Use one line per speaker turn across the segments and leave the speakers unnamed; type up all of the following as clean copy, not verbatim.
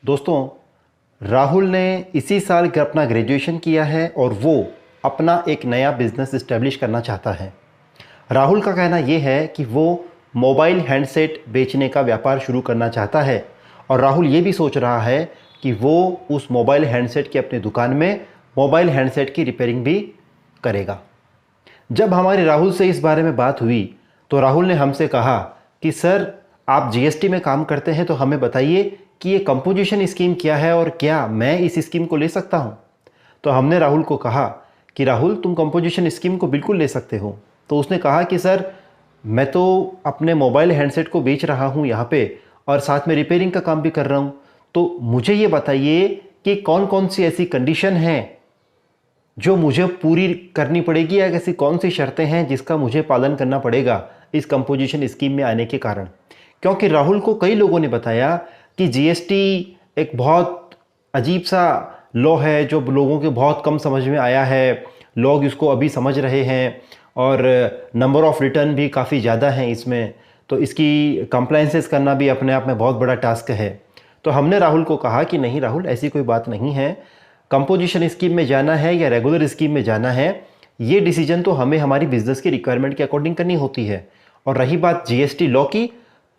दोस्तों, राहुल ने इसी साल अपना ग्रेजुएशन किया है और वो अपना एक नया बिज़नेस इस्टेब्लिश करना चाहता है। राहुल का कहना ये है कि वो मोबाइल हैंडसेट बेचने का व्यापार शुरू करना चाहता है और राहुल ये भी सोच रहा है कि वो उस मोबाइल हैंडसेट की अपनी दुकान में मोबाइल हैंडसेट की रिपेयरिंग भी करेगा। जब हमारी राहुल से इस बारे में बात हुई तो राहुल ने हमसे कहा कि सर, आप जीएसटी में काम करते हैं तो हमें बताइए कि ये कंपोजिशन स्कीम क्या है और क्या मैं इस स्कीम को ले सकता हूँ। तो हमने राहुल को कहा कि राहुल, तुम कंपोजिशन स्कीम को बिल्कुल ले सकते हो। तो उसने कहा कि सर, मैं तो अपने मोबाइल हैंडसेट को बेच रहा हूँ यहाँ पे और साथ में रिपेयरिंग का काम भी कर रहा हूँ, तो मुझे ये बताइए कि कौन कौन सी ऐसी कंडीशन हैं जो मुझे पूरी करनी पड़ेगी या ऐसी कौन सी शर्तें हैं जिसका मुझे पालन करना पड़ेगा इस कंपोजिशन स्कीम में आने के कारण। क्योंकि राहुल को कई लोगों ने बताया कि जीएसटी एक बहुत अजीब सा लॉ है जो लोगों के बहुत कम समझ में आया है, लोग इसको अभी समझ रहे हैं और नंबर ऑफ़ रिटर्न भी काफ़ी ज़्यादा हैं इसमें, तो इसकी कंप्लायंसेस करना भी अपने आप में बहुत बड़ा टास्क है। तो हमने राहुल को कहा कि नहीं राहुल, ऐसी कोई बात नहीं है, कंपोजिशन स्कीम में जाना है या रेगुलर स्कीम में जाना है, ये डिसीजन तो हमें हमारी बिज़नेस की रिक्वायरमेंट के अकॉर्डिंग करनी होती है। और रही बात जीएसटी लॉ की,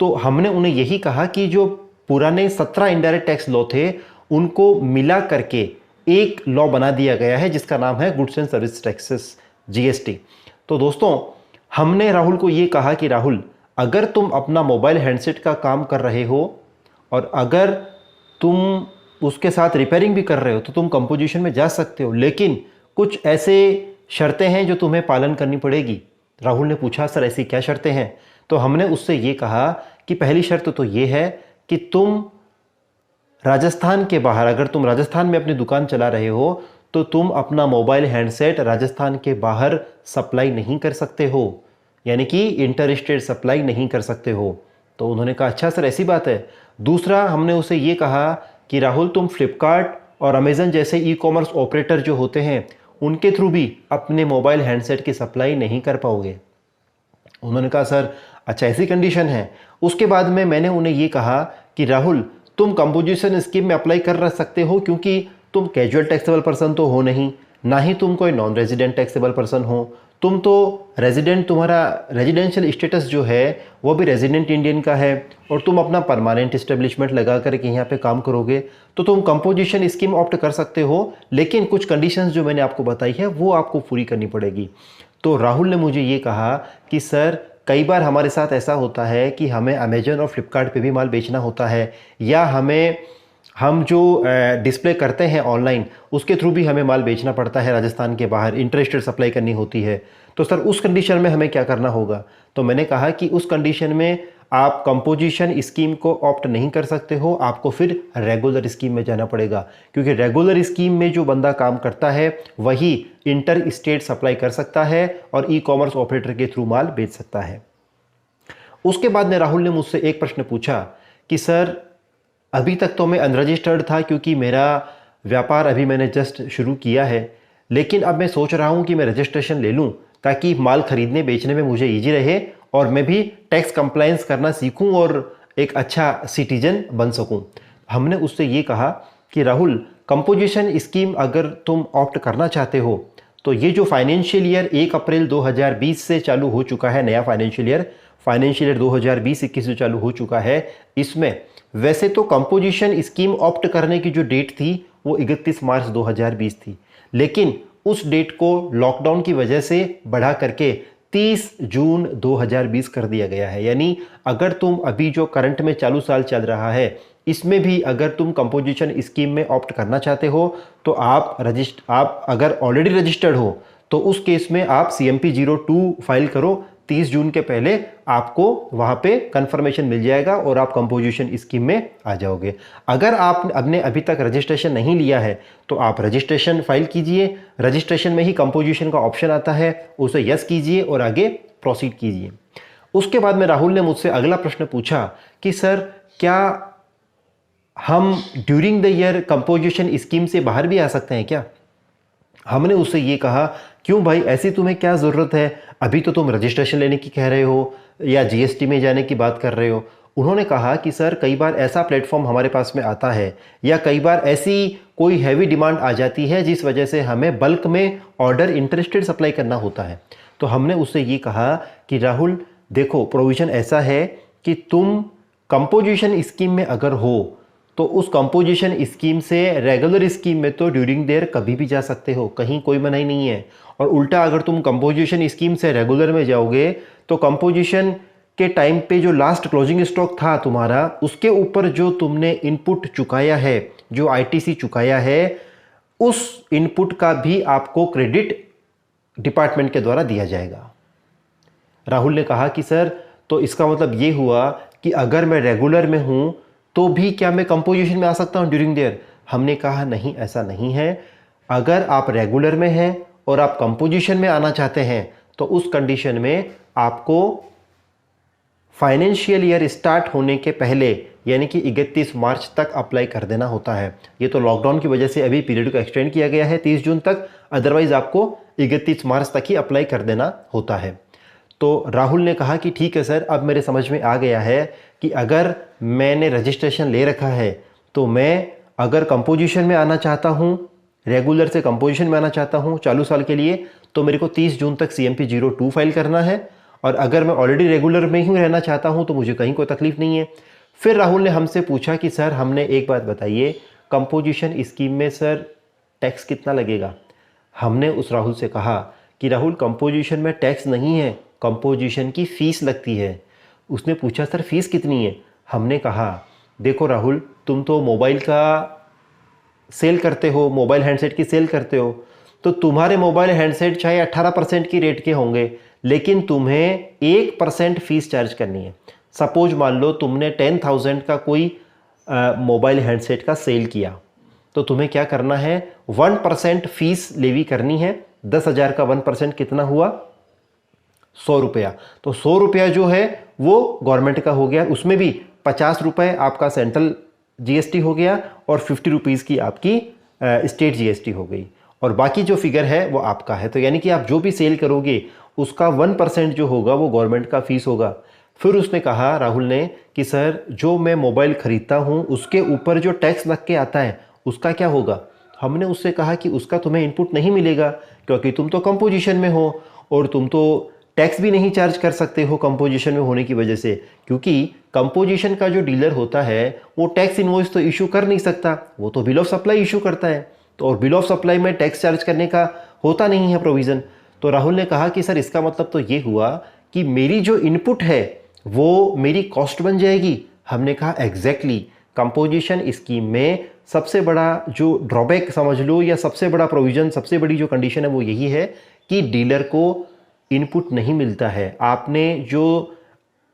तो हमने उन्हें यही कहा कि जो पुराने 17 इनडायरेक्ट टैक्स लॉ थे उनको मिला करके एक लॉ बना दिया गया है जिसका नाम है goods and service taxes, GST. तो दोस्तों, हमने राहुल को ये कहा कि राहुल, अगर तुम अपना मोबाइल हैंडसेट का काम कर रहे हो और अगर तुम उसके साथ रिपेयरिंग भी कर रहे हो तो तुम कंपोजिशन में जा सकते हो, लेकिन कुछ ऐसे शर्तें हैं जो तुम्हें पालन करनी पड़ेगी। राहुल ने पूछा, सर ऐसी क्या शर्तें हैं? तो हमने उससे ये कहा कि पहली शर्त तो ये है कि तुम राजस्थान के बाहर, अगर तुम राजस्थान में अपनी दुकान चला रहे हो तो तुम अपना मोबाइल हैंडसेट राजस्थान के बाहर सप्लाई नहीं कर सकते हो, यानी कि इंटर स्टेट सप्लाई नहीं कर सकते हो। तो उन्होंने कहा, अच्छा सर, ऐसी बात है। दूसरा, हमने उसे ये कहा कि राहुल, तुम फ्लिपकार्ट और अमेज़न जैसे ई कॉमर्स ऑपरेटर जो होते हैं उनके थ्रू भी अपने मोबाइल हैंडसेट की सप्लाई नहीं कर पाओगे। उन्होंने कहा, सर अच्छा ऐसी कंडीशन है। उसके बाद में मैंने उन्हें ये कहा कि राहुल, तुम कंपोजिशन स्कीम में अप्लाई कर सकते हो क्योंकि तुम कैजुअल टैक्सेबल पर्सन तो हो नहीं, ना ही तुम कोई नॉन रेजिडेंट टैक्सेबल पर्सन हो, तुम तो रेजिडेंट, तुम्हारा रेजिडेंशियल स्टेटस जो है वो भी रेजिडेंट इंडियन का है और तुम अपना परमानेंट इस्टेब्लिशमेंट लगा करके यहाँ पे काम करोगे तो तुम कंपोजिशन स्कीम ऑप्ट कर सकते हो, लेकिन कुछ कंडीशंस जो मैंने आपको बताई है वो आपको पूरी करनी पड़ेगी। तो राहुल ने मुझे ये कहा कि सर, कई बार हमारे साथ ऐसा होता है कि हमें अमेजन और फ्लिपकार्ट पे भी माल बेचना होता है, या हम जो डिस्प्ले करते हैं ऑनलाइन उसके थ्रू भी हमें माल बेचना पड़ता है राजस्थान के बाहर, इंटरेस्टेड सप्लाई करनी होती है। तो सर, उस कंडीशन में हमें क्या करना होगा? तो मैंने कहा कि उस कंडीशन में आप कंपोजिशन स्कीम को ऑप्ट नहीं कर सकते हो, आपको फिर रेगुलर स्कीम में जाना पड़ेगा, क्योंकि रेगुलर स्कीम में जो बंदा काम करता है वही इंटर स्टेट सप्लाई कर सकता है और ई कॉमर्स ऑपरेटर के थ्रू माल बेच सकता है। उसके बाद में राहुल ने मुझसे एक प्रश्न पूछा कि सर, अभी तक तो मैं अनरजिस्टर्ड था क्योंकि मेरा व्यापार अभी मैंने जस्ट शुरू किया है, लेकिन अब मैं सोच रहा हूँ कि मैं रजिस्ट्रेशन ले लूँ ताकि माल खरीदने बेचने में मुझे ईजी रहे और मैं भी टैक्स कंप्लायंस करना सीखूं और एक अच्छा सिटीजन बन सकूं। हमने उससे ये कहा कि राहुल, कंपोजिशन स्कीम अगर तुम ऑप्ट करना चाहते हो तो ये जो फाइनेंशियल ईयर 1 अप्रैल 2020 से चालू हो चुका है, नया फाइनेंशियल ईयर 2020-21 जो चालू हो चुका है, इसमें वैसे तो कंपोजिशन स्कीम ऑप्ट करने की जो डेट थी वो 31 मार्च 2020 थी, लेकिन उस डेट को लॉकडाउन की वजह से बढ़ा करके 30 जून 2020 कर दिया गया है। यानी अगर तुम अभी जो करंट में चालू साल चल रहा है इसमें भी अगर तुम कंपोजिशन स्कीम में ऑप्ट करना चाहते हो तो आप अगर ऑलरेडी रजिस्टर्ड हो तो उस केस में आप CMP 02 फाइल करो। 30 जून के पहले आपको वहाँ पे कंफर्मेशन मिल जाएगा और आप कंपोजिशन स्कीम में आ जाओगे। अगर आपने अभी तक रजिस्ट्रेशन नहीं लिया है तो आप रजिस्ट्रेशन फाइल कीजिए, रजिस्ट्रेशन में ही कंपोजिशन का ऑप्शन आता है, उसे यस कीजिए और आगे प्रोसीड कीजिए। उसके बाद में राहुल ने मुझसे अगला प्रश्न पूछा कि सर, क्या हम during the year composition scheme से बाहर भी आ सकते हैं क्या? हमने उससे ये कहा, क्यों भाई, ऐसी तुम्हें क्या ज़रूरत है? अभी तो तुम रजिस्ट्रेशन लेने की कह रहे हो या जीएसटी में जाने की बात कर रहे हो, उन्होंने कहा कि सर कई बार ऐसा प्लेटफॉर्म हमारे पास में आता है या कई बार ऐसी कोई हैवी डिमांड आ जाती है जिस वजह से हमें बल्क में ऑर्डर इंटरेस्टेड सप्लाई करना होता है। तो हमने उससे ये कहा कि राहुल देखो, प्रोविज़न ऐसा है कि तुम कंपोजिशन स्कीम में अगर हो तो उस कंपोजिशन स्कीम से रेगुलर स्कीम में तो ड्यूरिंग देयर कभी भी जा सकते हो, कहीं कोई मनाही नहीं है। और उल्टा अगर तुम कंपोजिशन स्कीम से रेगुलर में जाओगे तो कंपोजिशन के टाइम पे जो लास्ट क्लोजिंग स्टॉक था तुम्हारा, उसके ऊपर जो तुमने इनपुट चुकाया है, जो आईटीसी चुकाया है, उस इनपुट का भी आपको क्रेडिट डिपार्टमेंट के द्वारा दिया जाएगा। राहुल ने कहा कि सर तो इसका मतलब ये हुआ कि अगर मैं रेगुलर में हूं तो भी क्या मैं कंपोजिशन में आ सकता हूं ड्यूरिंग देयर? हमने कहा नहीं, ऐसा नहीं है। अगर आप रेगुलर में हैं और आप कंपोजिशन में आना चाहते हैं तो उस कंडीशन में आपको फाइनेंशियल ईयर स्टार्ट होने के पहले यानी कि 31 मार्च तक अप्लाई कर देना होता है। ये तो लॉकडाउन की वजह से अभी पीरियड को एक्सटेंड किया गया है 30 जून तक, अदरवाइज आपको 31 मार्च तक ही अप्लाई कर देना होता है। तो राहुल ने कहा कि ठीक है सर, अब मेरे समझ में आ गया है कि अगर मैंने रजिस्ट्रेशन ले रखा है तो मैं अगर कंपोजिशन में आना चाहता हूँ, रेगुलर से कंपोजिशन में आना चाहता हूँ चालू साल के लिए, तो मेरे को 30 जून तक CMP 02 फाइल करना है। और अगर मैं ऑलरेडी रेगुलर में ही रहना चाहता हूँ तो मुझे कहीं कोई तकलीफ नहीं है। फिर राहुल ने हमसे पूछा कि सर हमने एक बात बताइए, कंपोजिशन स्कीम में सर टैक्स कितना लगेगा? हमने उस राहुल से कहा कि राहुल कंपोजिशन में टैक्स नहीं है, कंपोजिशन की फ़ीस लगती है। उसने पूछा सर फ़ीस कितनी है? हमने कहा देखो राहुल, तुम तो मोबाइल का सेल करते हो, मोबाइल हैंडसेट की सेल करते हो, तो तुम्हारे मोबाइल हैंडसेट चाहे 18% की रेट के होंगे, लेकिन तुम्हें 1% फ़ीस चार्ज करनी है। सपोज मान लो तुमने 10,000 का कोई मोबाइल हैंडसेट का सेल किया, तो तुम्हें क्या करना है, 1% फ़ीस लेवी करनी है। 10,000 का 1% कितना हुआ? 100 रुपया। तो 100 रुपया जो है वो गवर्नमेंट का हो गया, उसमें भी 50 रुपये आपका सेंट्रल GST हो गया और 50 रुपीज़ की आपकी स्टेट GST हो गई, और बाकी जो फिगर है वो आपका है। तो यानी कि आप जो भी सेल करोगे उसका 1% जो होगा वो गवर्नमेंट का फीस होगा। फिर उसने कहा राहुल ने कि सर जो मैं मोबाइल ख़रीदता हूँ उसके ऊपर जो टैक्स लग के आता है उसका क्या होगा? हमने उससे कहा कि उसका तुम्हें इनपुट नहीं मिलेगा क्योंकि तुम तो कंपोजिशन में हो और तुम तो टैक्स भी नहीं चार्ज कर सकते हो कंपोजिशन में होने की वजह से, क्योंकि कंपोजिशन का जो डीलर होता है वो टैक्स इनवॉइस तो इशू कर नहीं सकता, वो तो बिल ऑफ सप्लाई इशू करता है। तो और बिल ऑफ सप्लाई में टैक्स चार्ज करने का होता नहीं है प्रोविज़न। तो राहुल ने कहा कि सर इसका मतलब तो ये हुआ कि मेरी जो इनपुट है वो मेरी कॉस्ट बन जाएगी। हमने कहा एग्जैक्टली, कंपोजिशन स्कीम में सबसे बड़ा जो ड्रॉबैक समझ लो या सबसे बड़ा प्रोविज़न, सबसे बड़ी जो कंडीशन है वो यही है कि डीलर को इनपुट नहीं मिलता है। आपने जो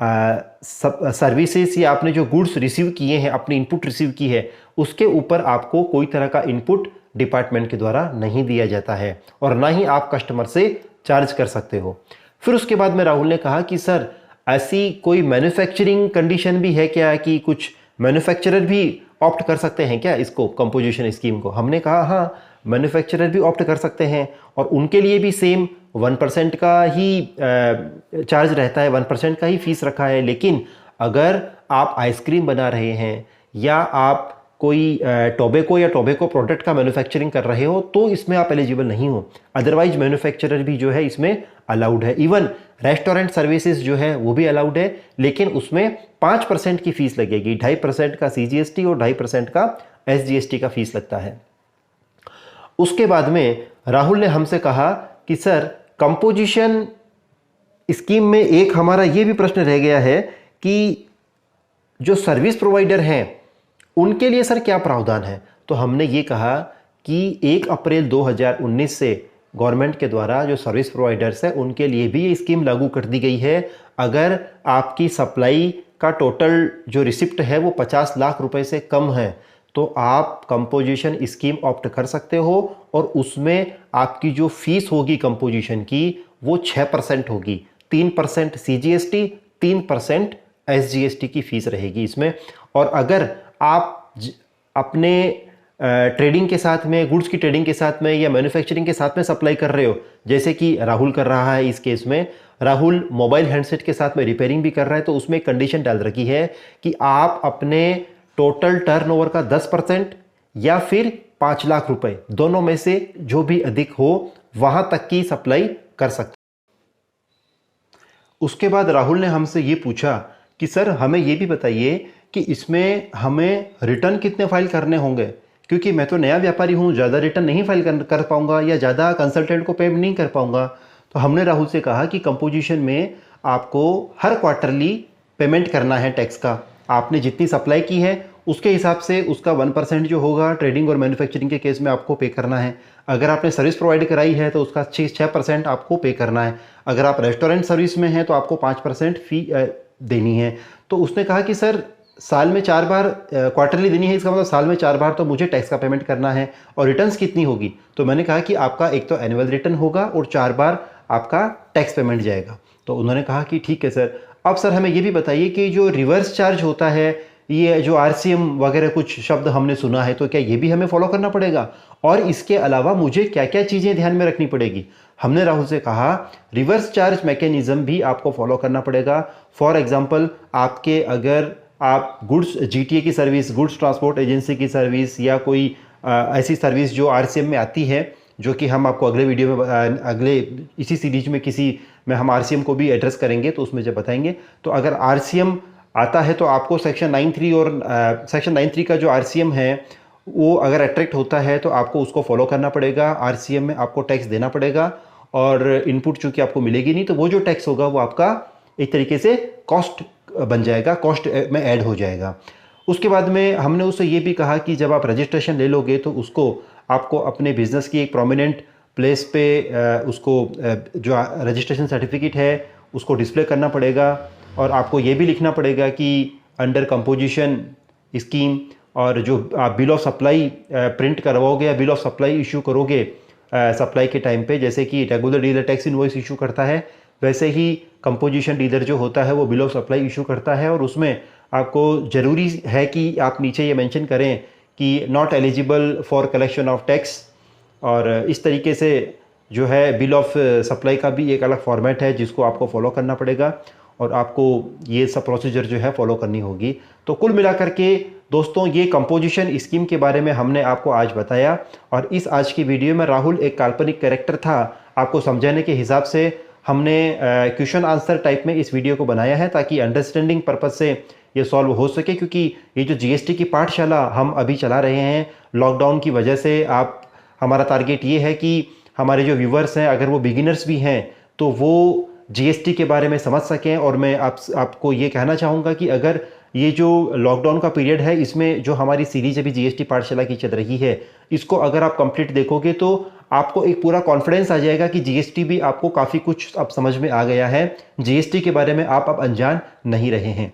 सर्विसेज या आपने जो गुड्स रिसीव किए हैं, अपनी इनपुट रिसीव की है, उसके ऊपर आपको कोई तरह का इनपुट डिपार्टमेंट के द्वारा नहीं दिया जाता है और ना ही आप कस्टमर से चार्ज कर सकते हो। फिर उसके बाद में राहुल ने कहा कि सर ऐसी कोई मैन्युफैक्चरिंग कंडीशन भी है क्या, कि कुछ मैन्युफैक्चरर भी ऑप्ट कर सकते हैं क्या इसको, कंपोजिशन स्कीम को? हमने कहा हाँ, मैन्युफैक्चरर भी ऑप्ट कर सकते हैं और उनके लिए भी सेम 1% का ही चार्ज रहता है, 1% का ही फीस रखा है। लेकिन अगर आप आइसक्रीम बना रहे हैं या आप कोई टोबैको या टोबैको प्रोडक्ट का मैन्युफैक्चरिंग कर रहे हो तो इसमें आप एलिजिबल नहीं हो, अदरवाइज मैन्युफैक्चरर भी जो है इसमें अलाउड है। इवन रेस्टोरेंट सर्विसेज जो है वो भी अलाउड है, लेकिन उसमें 5% की फीस लगेगी, 2.5% का CGST और 2.5% का SGST का फीस लगता है। उसके बाद में राहुल ने हमसे कहा कि सर कंपोजिशन स्कीम में एक हमारा ये भी प्रश्न रह गया है कि जो सर्विस प्रोवाइडर हैं उनके लिए सर क्या प्रावधान है? तो हमने ये कहा कि 1 अप्रैल 2019 से गवर्नमेंट के द्वारा जो सर्विस प्रोवाइडर्स है उनके लिए भी ये स्कीम लागू कर दी गई है। अगर आपकी सप्लाई का टोटल जो रिसिप्ट है वो 50 लाख रुपए से कम है तो आप कंपोजिशन स्कीम ऑप्ट कर सकते हो और उसमें आपकी जो फीस होगी कंपोजिशन की वो 6% होगी। 3% CGST, 3% SGST की फीस रहेगी इसमें। और अगर आप अपने ट्रेडिंग के साथ में, गुड्स की ट्रेडिंग के साथ में या मैन्युफैक्चरिंग के साथ में सप्लाई कर रहे हो, जैसे कि राहुल कर रहा है इस केस में, राहुल मोबाइल हैंडसेट के साथ में रिपेयरिंग भी कर रहा है, तो उसमें एक कंडीशन डाल रखी है कि आप अपने टोटल टर्नओवर का 10% या फिर 5 लाख रुपए, दोनों में से जो भी अधिक हो वहां तक की सप्लाई कर सकते। उसके बाद राहुल ने हमसे ये पूछा कि सर हमें ये भी बताइए कि इसमें हमें रिटर्न कितने फाइल करने होंगे, क्योंकि मैं तो नया व्यापारी हूँ, ज़्यादा रिटर्न नहीं फाइल कर पाऊंगा या ज़्यादा कंसल्टेंट को पेमेंट नहीं कर पाऊंगा। तो हमने राहुल से कहा कि कंपोजिशन में आपको हर क्वार्टरली पेमेंट करना है टैक्स का। आपने जितनी सप्लाई की है उसके हिसाब से उसका 1% जो होगा ट्रेडिंग और मैन्युफैक्चरिंग के केस में आपको पे करना है। अगर आपने सर्विस प्रोवाइड कराई है तो उसका 6% आपको पे करना है। अगर आप रेस्टोरेंट सर्विस में हैं तो आपको 5% फ़ी देनी है। तो उसने कहा कि सर साल में 4 बार क्वार्टरली देनी है, इसका मतलब साल में 4 बार तो मुझे टैक्स का पेमेंट करना है, और रिटर्न्स कितनी होगी? तो मैंने कहा कि आपका एक तो एनुअल रिटर्न होगा और 4 बार आपका टैक्स पेमेंट जाएगा। तो उन्होंने कहा कि ठीक है सर। अब सर हमें ये भी बताइए कि जो रिवर्स चार्ज होता है, ये जो RCM वगैरह कुछ शब्द हमने सुना है, तो क्या ये भी हमें फॉलो करना पड़ेगा, और इसके अलावा मुझे क्या क्या चीज़ें ध्यान में रखनी पड़ेगी? हमने राहुल से कहा रिवर्स चार्ज मैकेनिज्म भी आपको फॉलो करना पड़ेगा। फॉर एग्जांपल, आपके अगर आप गुड्स GTA की सर्विस, गुड्स ट्रांसपोर्ट एजेंसी की सर्विस, या कोई ऐसी सर्विस जो RCM में आती है, जो कि हम आपको अगले वीडियो में अगले इसी सीरीज में किसी में हम RCM को भी एड्रेस करेंगे, तो उसमें जब बताएंगे। तो अगर RCM आता है तो आपको सेक्शन 9(3) और सेक्शन 9(3) का जो RCM है वो अगर अट्रैक्ट होता है तो आपको उसको फॉलो करना पड़ेगा। RCM में आपको टैक्स देना पड़ेगा, और इनपुट चूँकि आपको मिलेगी नहीं, तो वो जो टैक्स होगा वो आपका एक तरीके से कॉस्ट बन जाएगा, कॉस्ट में ऐड हो जाएगा। उसके बाद में हमने उससे ये भी कहा कि जब आप रजिस्ट्रेशन ले लोगे तो उसको आपको अपने बिजनेस की एक प्रोमिनेंट प्लेस पे उसको जो रजिस्ट्रेशन सर्टिफिकेट है उसको डिस्प्ले करना पड़ेगा, और आपको ये भी लिखना पड़ेगा कि अंडर कंपोजिशन स्कीम, और जो आप बिल ऑफ सप्लाई प्रिंट करवाओगे या बिल ऑफ सप्लाई इशू करोगे सप्लाई के टाइम पे, जैसे कि regular dealer tax invoice issue करता है, वैसे ही कंपोजिशन डीलर जो होता है वो बिल ऑफ सप्लाई इशू करता है। और उसमें आपको ज़रूरी है कि आप नीचे ये मेंशन करें कि not eligible for collection of tax, और इस तरीके से जो है बिल ऑफ सप्लाई का भी एक अलग फॉर्मेट है जिसको आपको फॉलो करना पड़ेगा, और आपको ये सब प्रोसीजर जो है फॉलो करनी होगी। तो कुल मिलाकर के दोस्तों, ये कंपोजिशन स्कीम के बारे में हमने आपको आज बताया, और इस आज की वीडियो में राहुल एक काल्पनिक कैरेक्टर था। आपको समझाने के हिसाब से हमने क्वेश्चन आंसर टाइप में इस वीडियो को बनाया है, ताकि अंडरस्टैंडिंग पर्पज़ से ये सॉल्व हो सके। क्योंकि ये जो GST की पाठशाला हम अभी चला रहे हैं लॉकडाउन की वजह से, हमारा टारगेट ये है कि हमारे जो व्यूवर्स हैं, अगर वो बिगिनर्स भी हैं, तो वो GST के बारे में समझ सकें। और मैं आपको ये कहना चाहूँगा कि अगर ये जो लॉकडाउन का पीरियड है, इसमें जो हमारी सीरीज अभी GST पाठशाला की चल रही है, इसको अगर आप कंप्लीट देखोगे तो आपको एक पूरा कॉन्फिडेंस आ जाएगा कि GST भी आपको काफ़ी कुछ अब समझ में आ गया है। GST के बारे में आप अब अनजान नहीं रहे हैं।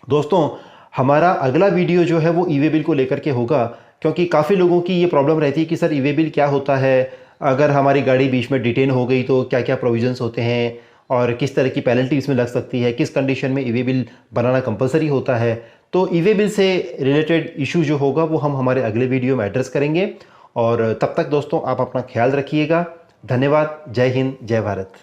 दोस्तों, हमारा अगला वीडियो जो है वो ई वे बिल को लेकर के होगा, क्योंकि काफ़ी लोगों की ये प्रॉब्लम रहती है कि सर ई वे बिल क्या होता है, अगर हमारी गाड़ी बीच में डिटेन हो गई तो क्या क्या प्रोविजंस होते हैं, और किस तरह की पेनल्टी इसमें लग सकती है, किस कंडीशन में ई वे बिल बनाना कंपलसरी होता है। तो ई वे बिल से रिलेटेड इशू जो होगा वो हम हमारे अगले वीडियो में एड्रेस करेंगे। और तब तक दोस्तों, आप अपना ख्याल रखिएगा। धन्यवाद। जय हिंद, जय भारत।